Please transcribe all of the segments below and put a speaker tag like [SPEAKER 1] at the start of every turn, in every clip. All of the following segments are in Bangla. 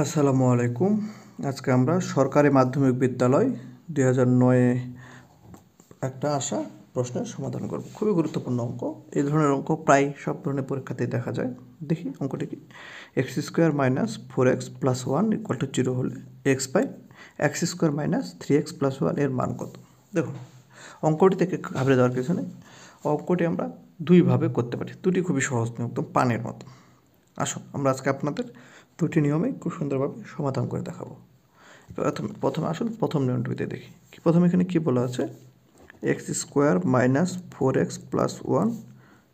[SPEAKER 1] আসসালামু আলাইকুম। আজকে আমরা সরকারি মাধ্যমিক বিদ্যালয় 2009-এ একটা আসা প্রশ্নের সমাধান করব। খুবই গুরুত্বপূর্ণ অঙ্ক। এই ধরনের অঙ্ক প্রায় সব ধরনের পরীক্ষাতেই দেখা যায়। দেখি অঙ্কটি কি। X square minus 4x plus 1 equal to 0 হলে x by x square minus 3x plus 1 এর মান কত? দেখুন, অঙ্কটি থেকে ঘাবড়ে যাওয়ার কিছু নেই। অঙ্কটি আমরা দুইভাবে করতে পারি। দুটি খুবই সহজ নিয়ম, একদম পানির মতো। আসুন আমরা আজকে আপনাদের দুটি নিয়মে খুব সুন্দরভাবে সমাধান করে দেখাবো। প্রথম নিয়মটিতে দেখি কি। প্রথমে এখানে কি বলা আছে, x square minus 4x plus 1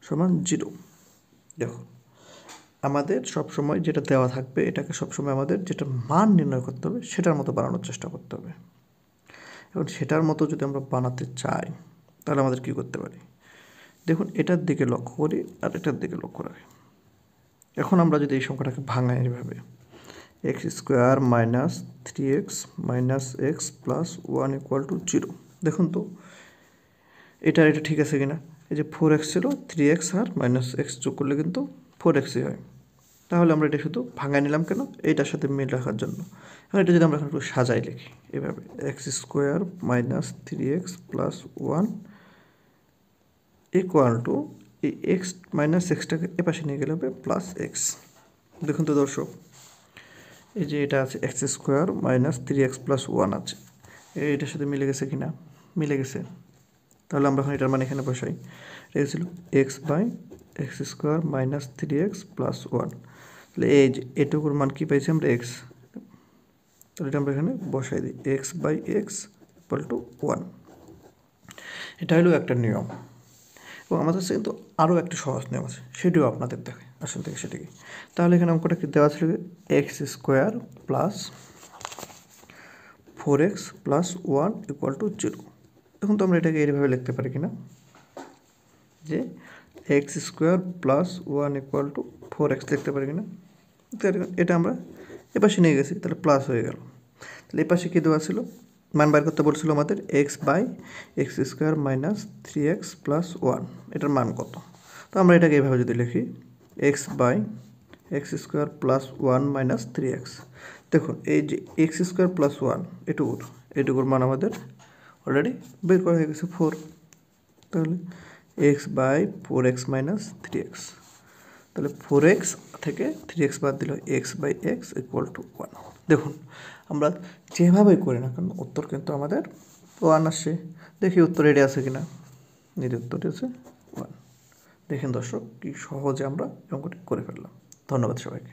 [SPEAKER 1] সমান 0। দেখো, আমাদের সবসময় যেটা দেওয়া থাকবে এটাকে সবসময় আমাদের যেটা মান নির্ণয় করতে হবে সেটার মতো বানানোর চেষ্টা করতে হবে। এবং সেটার মতো যদি আমরা বানাতে চাই তাহলে আমাদের কি করতে পারি, দেখুন এটার দিকে লক্ষ্য করি আর এটার দিকে লক্ষ্য রাখি। এখন আমরা যদি এই সংখ্যাটাকে ভাঙাই এইভাবে, x square minus 3x minus x plus 1 equal to 0। দেখুন তো এটা ঠিক আছে কিনা। এই যে 4x ছিল, 3x আর মাইনাস এক্স যোগ করলে কিন্তু 4xই হয়। তাহলে আমরা এটা শুধু ভাঙাই নিলাম কেন, এইটার সাথে মিল রাখার জন্য। এখন এটা যদি আমরা একটু সাজাই লিখি এভাবে, x square minus 3x plus 1 equal two এই এক্স মাইনাস এক্সটাকে এপাশে নিয়ে গেলে হবে প্লাস এক্স। দেখুন তো দর্শক, এই যে এটা আছে x square minus 3x plus 1 আছে, এটার সাথে মিলে গেছে কি না? মিলে গেছে। তাহলে আমরা এখন এটার মানে এখানে বসাই, এটা ছিল x by x square minus 3x plus 1। তাহলে এই যে এটুকুর মান কী পাইছি আমরা, এক্স। তাহলে এটা আমরা এখানে বসাই দিই, x by x equal to 1। এটা হলো একটা নিয়ম। এবং আমাদের কাছে কিন্তু আরও একটা সহজ নিয়ম আছে, সেটিও আপনাদের দেখায়। আসলে থেকে সেটাকে, তাহলে এখানে অঙ্কটা কি দেওয়া ছিল, x square plus 4x plus 1 equal to 0। এখন তো আমরা এটাকে এইভাবে লিখতে পারি কিনা, যে x square plus 1 equal two 4x লিখতে পারি কিনা। এটা আমরা এপাশে নিয়ে গেছি, তাহলে প্লাস হয়ে গেল। তাহলে এপাশে কী দেওয়া ছিল, মান বার করতে বলছিল আমাদের x by x square minus 3x plus 1, এটার মান কত। তো আমরা এটাকে এইভাবে যদি লিখি, x by x square plus 1 minus 3x। দেখুন এই যে এক্স স্কোয়ার প্লাস 1 এটুকুর মান আমাদের অলরেডি বের করা হয়ে গেছে 4। তাহলে x by 4x minus 3x, তাহলে 4x থেকে 3x বাদ দিলে x by x equal to 1। দেখুন আমরা যেভাবেই করি না কেন উত্তর কিন্তু আমাদের 1 আসে। দেখি উত্তর এটি আছে কিনা, নিজের উত্তরটি আছে 1। দেখেন দর্শক, কি সহজে আমরা অঙ্কটি করে ফেললাম। ধন্যবাদ সবাইকে।